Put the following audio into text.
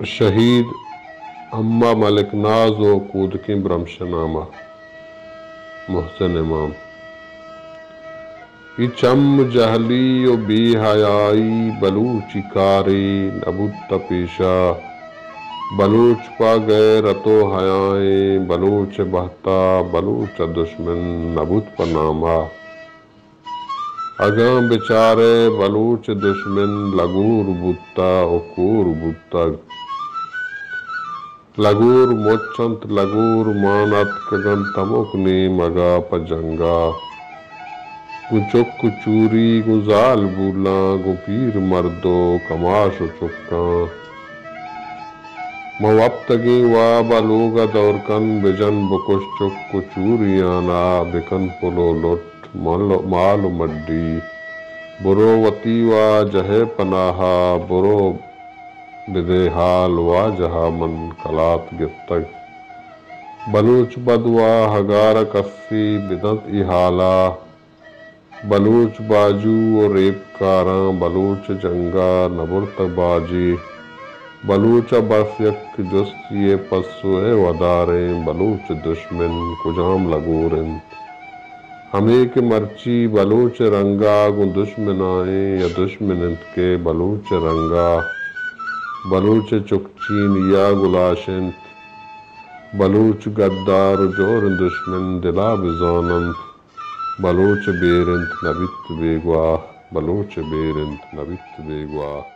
شہید اما ملک ناز و کودکی برمشنامہ محسن امام ای چم جہلی و بی حیائی بلوچی کاری نبوت پیشا بلوچ پا گئے رتو حیائیں بلوچ بہتا بلوچ دشمن نبوت پر نامہ اگاں بیچارے بلوچ دشمن لگور بوتا و کور بوتا لگور موچنت لگور مانت کگن تمک نیم اگا پجنگا گو چک چوری گو زال بولاں گو پیر مردو کماش و چکاں موابتگی وا بلوگا دورکن بجن بکش چک و چوریانا بکن پلو لٹ مال و مڈی برو وطی وا جہے پناہا برو بدے حال وا جہا من کلات گتگ بلوچ بدوا ہگار کسی بدت ای حالا بلوچ باجو و ریپ کاراں بلوچ جنگا نبرت باجی بلوچ بس یک جستی پسوئے وداریں بلوچ دشمن کجام لگورن ہمیں کہ مرچی بلوچ رنگا گو دشمن آئیں یا دشمن انت کے بلوچ رنگا بلوچ چکچین یا گلاشنت بلوچ گدار جور دشمن دلا بزانند بلوچ بیرنت نبت بیگواہ بلوچ بیرنت نبت بیگواہ